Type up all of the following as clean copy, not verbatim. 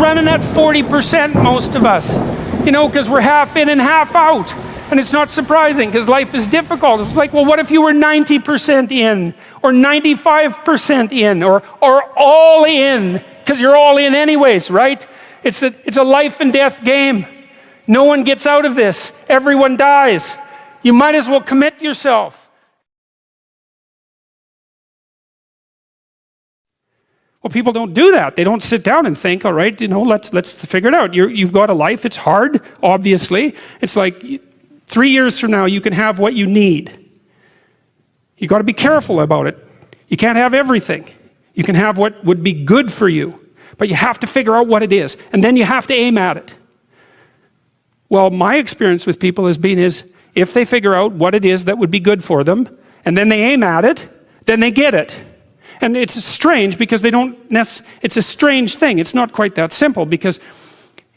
running at 40%, most of us. You know, because we're half in and half out. And it's not surprising, because life is difficult. It's like, well, what if you were 90% in, or 95% in, or all in, because you're all in anyways, right? It's a life and death game. No one gets out of this. Everyone dies. You might as well commit yourself. Well, people don't do that. They don't sit down and think, all right, you know, let's figure it out. You've got a life. It's hard, obviously. It's like 3 years from now, you can have what you need. You got to be careful about it. You can't have everything. You can have what would be good for you, but you have to figure out what it is, and then you have to aim at it. Well, my experience with people has been is if they figure out what it is that would be good for them, and then they aim at it, then they get it. And it's strange because they don't it's a strange thing. It's not quite that simple because,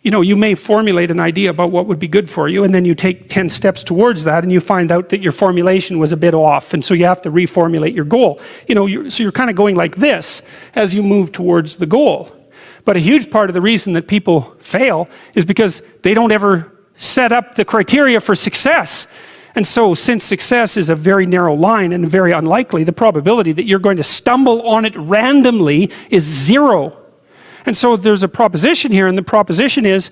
you know, you may formulate an idea about what would be good for you, and then you take 10 steps towards that, and you find out that your formulation was a bit off, and so you have to reformulate your goal. You know, so you're kind of going like this as you move towards the goal. But a huge part of the reason that people fail is because they don't ever set up the criteria for success. And so, since success is a very narrow line and very unlikely, the probability that you're going to stumble on it randomly is 0. And so there's a proposition here, and the proposition is,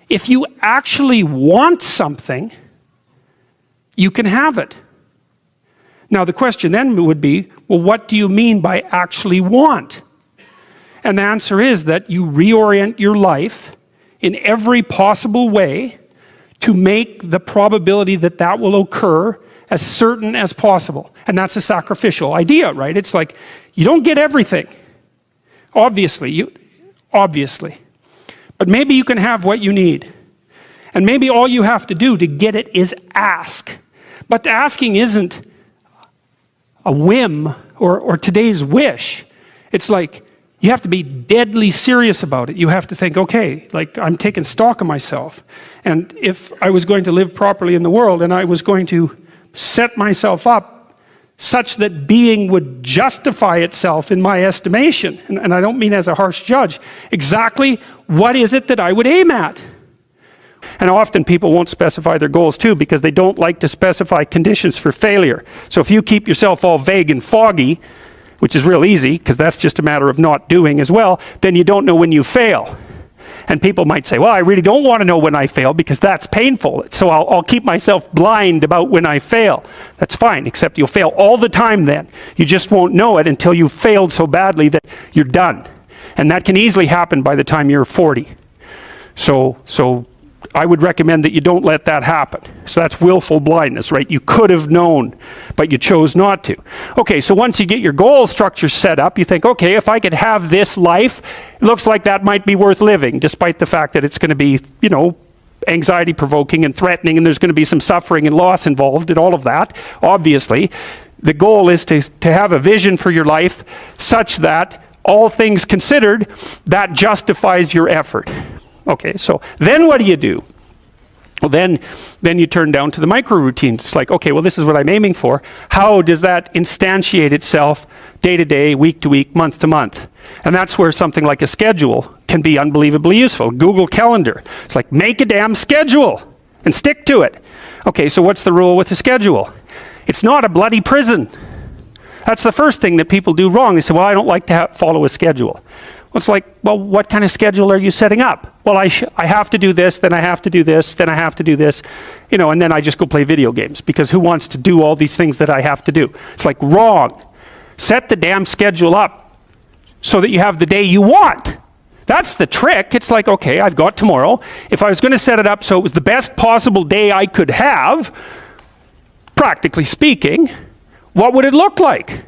if you actually want something, you can have it. Now the question then would be, well, what do you mean by actually want? And the answer is that you reorient your life in every possible way to make the probability that that will occur as certain as possible. And that's a sacrificial idea, right? It's like, you don't get everything. Obviously. But maybe you can have what you need. And maybe all you have to do to get it is ask. But the asking isn't a whim or today's wish. It's like, you have to be deadly serious about it. You have to think, okay, like I'm taking stock of myself. And if I was going to live properly in the world and I was going to set myself up such that being would justify itself in my estimation, and I don't mean as a harsh judge, exactly what is it that I would aim at? And often people won't specify their goals too because they don't like to specify conditions for failure. So if you keep yourself all vague and foggy, which is real easy because that's just a matter of not doing as well, then you don't know when you fail. And people might say, well, I really don't want to know when I fail because that's painful. So I'll keep myself blind about when I fail. That's fine, except you'll fail all the time then. You just won't know it until you've failed so badly that you're done. And that can easily happen by the time you're 40. So I would recommend that you don't let that happen. So that's willful blindness, right? You could have known, but you chose not to. Okay, so once you get your goal structure set up, you think, okay, if I could have this life, it looks like that might be worth living, despite the fact that it's going to be, you know, anxiety provoking and threatening, and there's going to be some suffering and loss involved and all of that, obviously. The goal is to have a vision for your life such that, all things considered, that justifies your effort. Okay, so then what do? Well, then you turn down to the micro routines. It's like, okay, well, this is what I'm aiming for. How does that instantiate itself day to day, week to week, month to month? And that's where something like a schedule can be unbelievably useful. Google Calendar. It's like, make a damn schedule and stick to it. Okay, so what's the rule with a schedule? It's not a bloody prison. That's the first thing that people do wrong. They say, well, I don't like to follow a schedule. It's like, well, what kind of schedule are you setting up? Well, I have to do this, then I have to do this, then I have to do this, you know, and then I just go play video games because who wants to do all these things that I have to do? It's like, wrong. Set the damn schedule up so that you have the day you want. That's the trick. It's like, okay, I've got tomorrow. If I was going to set it up so it was the best possible day I could have, practically speaking, what would it look like?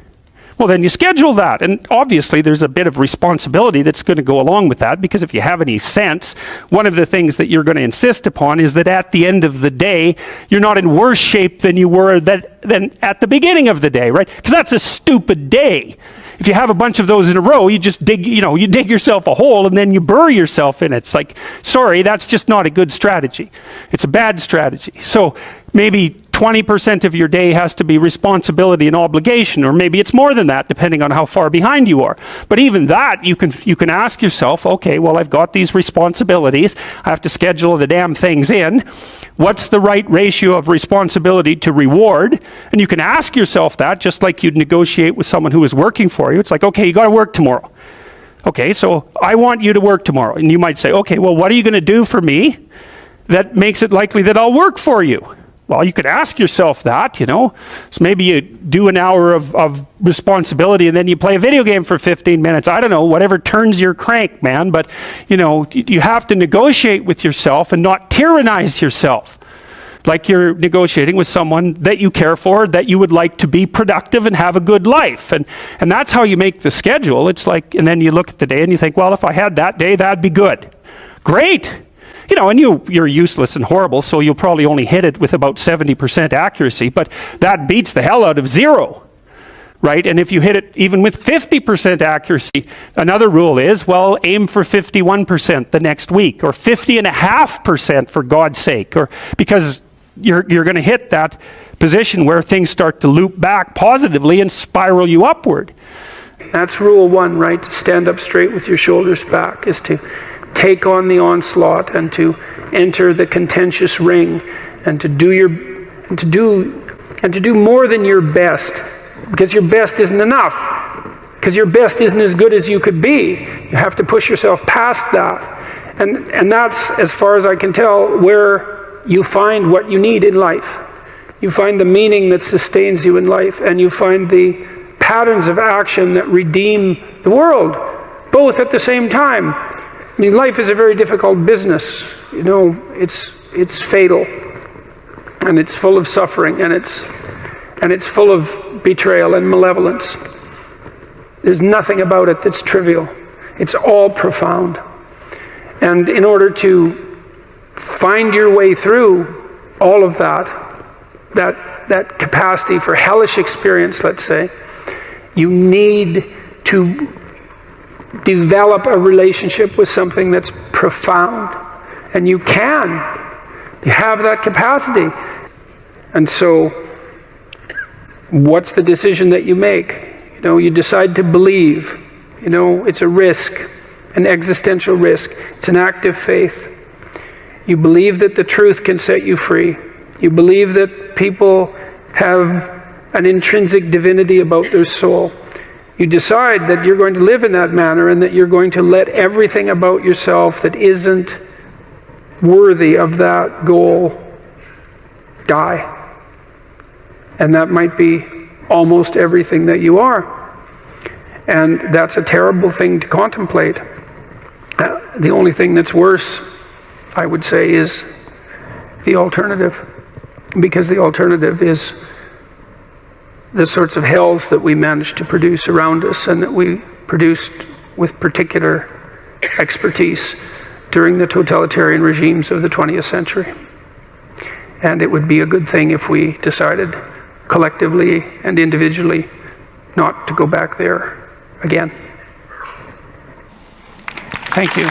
Well, then you schedule that. And obviously, there's a bit of responsibility that's going to go along with that, because if you have any sense, one of the things that you're going to insist upon is that at the end of the day, you're not in worse shape than you were than at the beginning of the day, right? Because that's a stupid day. If you have a bunch of those in a row, you just dig yourself a hole and then you bury yourself in it. It's like, sorry, that's just not a good strategy. It's a bad strategy. So maybe 20% of your day has to be responsibility and obligation, or maybe it's more than that, depending on how far behind you are. But even that, you can ask yourself, okay, well, I've got these responsibilities. I have to schedule the damn things in. What's the right ratio of responsibility to reward? And you can ask yourself that, just like you'd negotiate with someone who is working for you. It's like, okay, you got to work tomorrow. Okay, so I want you to work tomorrow. And you might say, okay, well, what are you going to do for me that makes it likely that I'll work for you? Well, you could ask yourself that, So maybe you do an hour of responsibility and then you play a video game for 15 minutes. I don't know, whatever turns your crank, man. But, you have to negotiate with yourself and not tyrannize yourself. Like you're negotiating with someone that you care for, that you would like to be productive and have a good life. And that's how you make the schedule. It's like, and then you look at the day and you think, well, if I had that day, that'd be good. Great. And you're useless and horrible, so you'll probably only hit it with about 70% accuracy, but that beats the hell out of 0, right? And if you hit it even with 50% accuracy, another rule is, well, aim for 51% the next week, or 50.5% for God's sake, or because you're going to hit that position where things start to loop back positively and spiral you upward. That's rule 1, right? To stand up straight with your shoulders back, is to take on the onslaught and to enter the contentious ring and to do more than your best, because your best isn't enough, because your best isn't as good as you could be. You have to push yourself past that, and that's, as far as I can tell, where you find what you need in life. You find the meaning that sustains you in life, and you find the patterns of action that redeem the world, both at the same time. I mean, life is a very difficult business. It's fatal, and it's full of suffering, and it's full of betrayal and malevolence. There's nothing about it that's trivial. It's all profound. And in order to find your way through all of that capacity for hellish experience, let's say, you need to develop a relationship with something that's profound. And you have that capacity. And so, what's the decision that you make? You decide to believe. It's a risk, an existential risk. It's an act of faith. You believe that the truth can set you free. You believe that people have an intrinsic divinity about their soul. You decide that you're going to live in that manner, and that you're going to let everything about yourself that isn't worthy of that goal die. And that might be almost everything that you are. And that's a terrible thing to contemplate. The only thing that's worse, I would say, is the alternative. Because the alternative is the sorts of hells that we managed to produce around us, and that we produced with particular expertise during the totalitarian regimes of the 20th century. And it would be a good thing if we decided collectively and individually not to go back there again. Thank you.